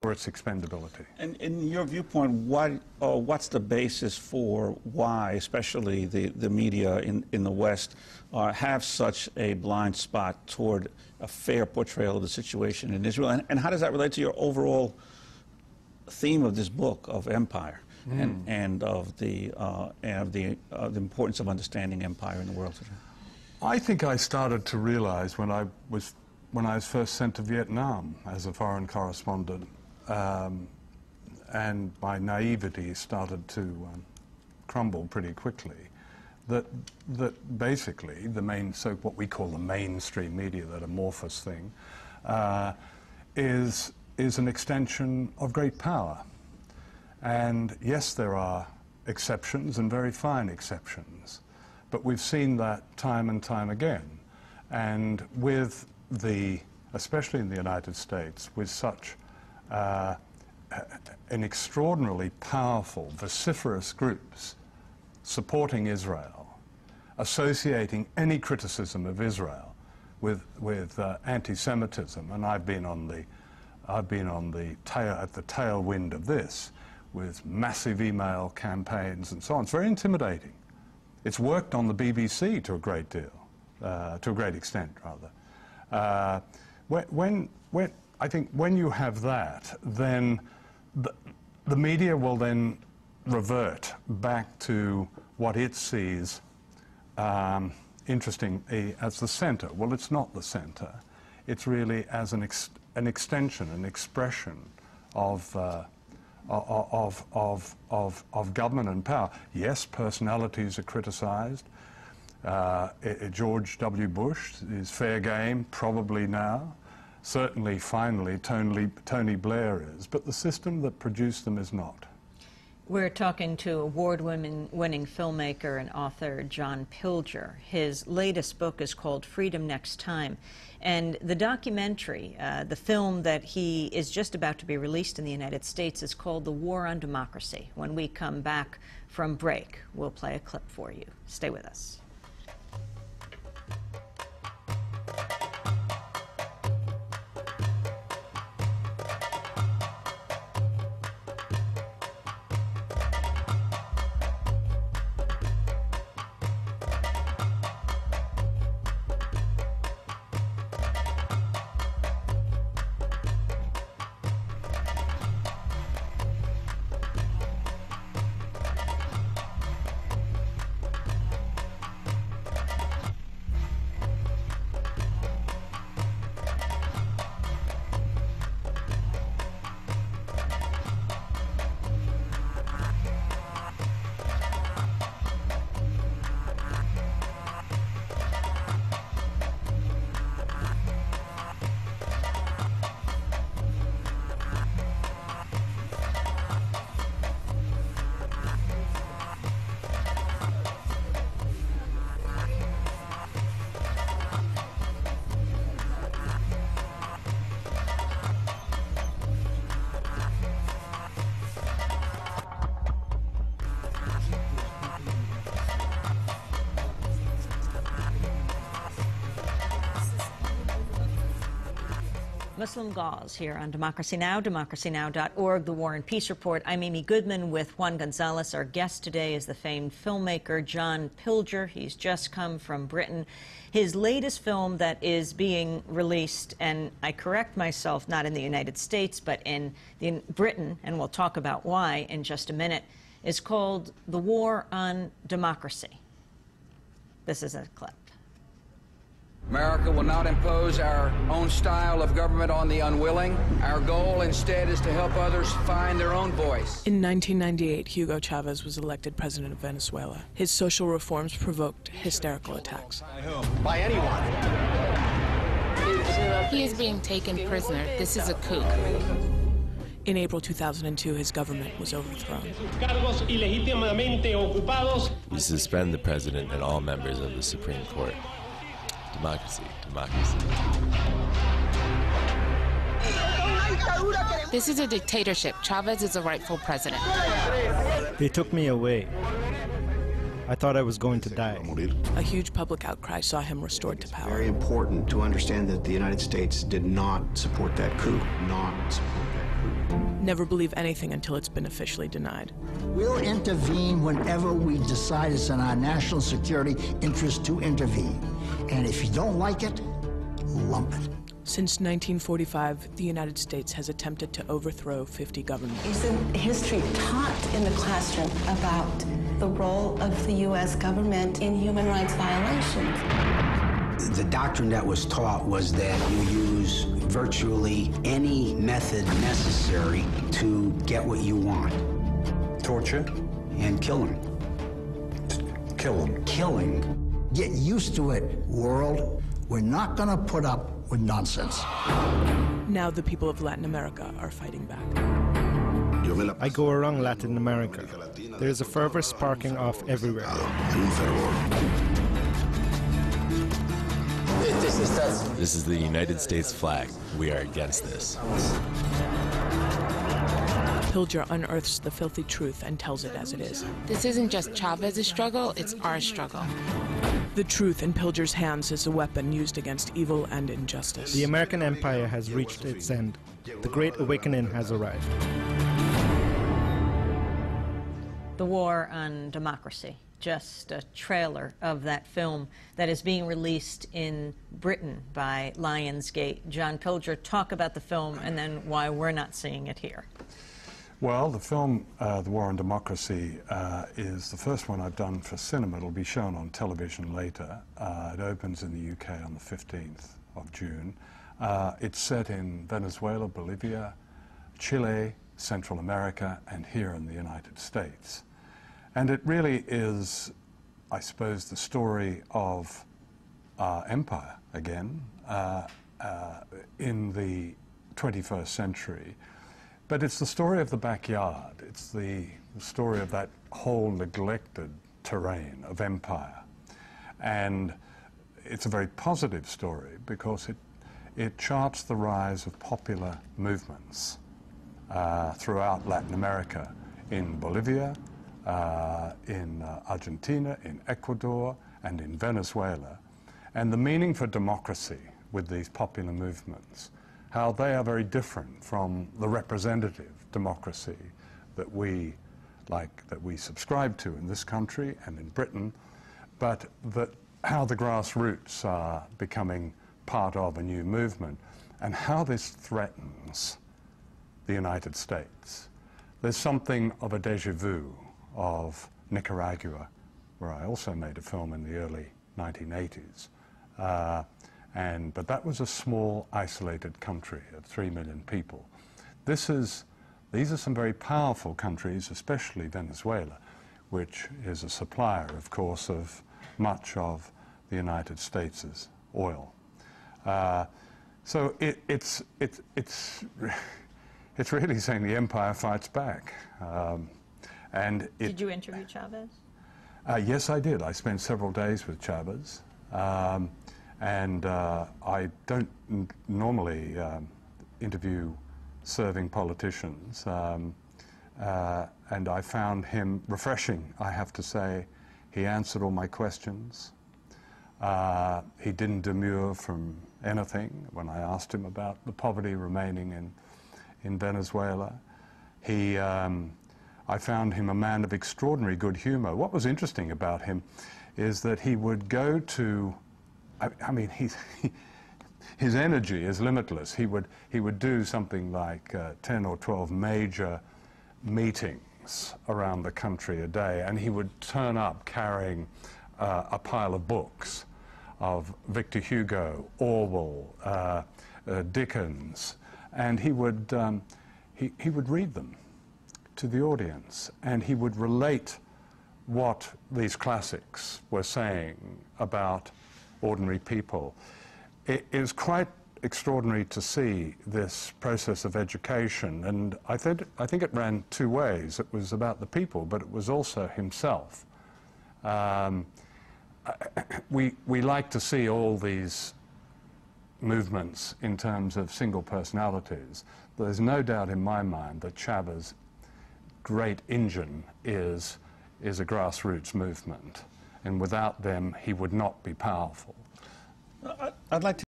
for its expendability. And in your viewpoint, what's the basis for why, especially the media in the West, have such a blind spot toward a fair portrayal of the situation in Israel? And how does that relate to your overall theme of this book, of empire, and of the importance of understanding empire in the world today? I think I started to realize when I was first sent to Vietnam as a foreign correspondent, and my naivety started to crumble pretty quickly, that basically the what we call the mainstream media, that amorphous thing, is an extension of great power. And yes, there are exceptions, and very fine exceptions, but we've seen that time and time again. And with especially in the United States, with such an extraordinarily powerful, vociferous groups supporting Israel, associating any criticism of Israel with anti-Semitism, and I've been on the tailwind of this, with massive email campaigns and so on. It's very intimidating. It's worked on the BBC to a great deal, to a great extent, rather. I think when you have that, then the media will then revert back to what it sees interestingly as the center. Well, it's not the center. It's really as an extension, an expression of government and power. Yes, personalities are criticized. George W. Bush is fair game, probably now. Certainly, finally, Tony Blair is. But the system that produced them is not. We're talking to award-winning filmmaker and author John Pilger. His latest book is called Freedom Next Time. And the documentary, the film that he is just about to be released in the United States, is called The War on Democracy. When we come back from break, we'll play a clip for you. Stay with us. Muslim Gauze here on Democracy Now!, democracynow.org, The War and Peace Report. I'm Amy Goodman with Juan Gonzalez. Our guest today is the famed filmmaker John Pilger. He's just come from Britain. His latest film that is being released, and I correct myself, not in the United States, but in Britain, and we'll talk about why in just a minute, is called The War on Democracy. This is a clip. America will not impose our own style of government on the unwilling. Our goal instead is to help others find their own voice. In 1998, Hugo Chavez was elected president of Venezuela. His social reforms provoked hysterical attacks. By anyone. He is being taken prisoner. This is a coup. In April 2002, his government was overthrown. We suspend the president and all members of the Supreme Court. Democracy, democracy. This is a dictatorship. Chavez is a rightful president. They took me away. I thought I was going to die. A huge public outcry saw him restored to power. Very important to understand that the United States did not support that coup. Not support that coup. Never believe anything until it's been officially denied. We'll intervene whenever we decide it's in our national security interest to intervene. And if you don't like it, lump it. Since 1945, the United States has attempted to overthrow 50 governments. Isn't history taught in the classroom about the role of the U.S. government in human rights violations? The doctrine that was taught was that you use virtually any method necessary to get what you want. Torture? And killing. Killing. Get used to it, world. We're not going to put up with nonsense. Now the people of Latin America are fighting back. I go around Latin America. There is a fervor sparking off everywhere. This is the United States flag. We are against this. Pilger unearths the filthy truth and tells it as it is. This isn't just Chavez's struggle, it's our struggle. The truth in Pilger's hands is a weapon used against evil and injustice. The American empire has reached its end. The Great Awakening has arrived. The War on Democracy, just a trailer of that film that is being released in Britain by Lionsgate. John Pilger, talk about the film and then why we're not seeing it here. Well, the film, The War on Democracy, is the first one I've done for cinema. It'll be shown on television later. It opens in the UK on the 15th of June. It's set in Venezuela, Bolivia, Chile, Central America, and here in the United States. And it really is, I suppose, the story of empire again in the 21st century. But it's the story of the backyard. It's the story of that whole neglected terrain of empire. And it's a very positive story because it charts the rise of popular movements throughout Latin America, in Bolivia, in Argentina, in Ecuador, and in Venezuela. And the meaning for democracy with these popular movements, how they are very different from the representative democracy that we subscribe to in this country and in Britain, but how the grassroots are becoming part of a new movement, and how this threatens the United States. There's something of a déjà vu of Nicaragua, where I also made a film in the early 1980s. But that was a small, isolated country of 3 million people. These are some very powerful countries, especially Venezuela, which is a supplier, of course, of much of the United States' oil. So it's really saying the empire fights back. Did you interview Chavez? Yes, I did. I spent several days with Chavez. I don't normally interview serving politicians, and I found him refreshing, I have to say. He answered all my questions. He didn't demur from anything when I asked him about the poverty remaining in Venezuela. I found him a man of extraordinary good humor. What was interesting about him is that he would go to, I mean, his energy is limitless. He would do something like 10 or 12 major meetings around the country a day, and he would turn up carrying a pile of books of Victor Hugo, Orwell, Dickens, and he would read them to the audience, and he would relate what these classics were saying about ordinary people. It is quite extraordinary to see this process of education, and I think it ran two ways. It was about the people, but it was also himself. We like to see all these movements in terms of single personalities. There's no doubt in my mind that Chavez's great engine is a grassroots movement, and without them he would not be powerful. I'd like to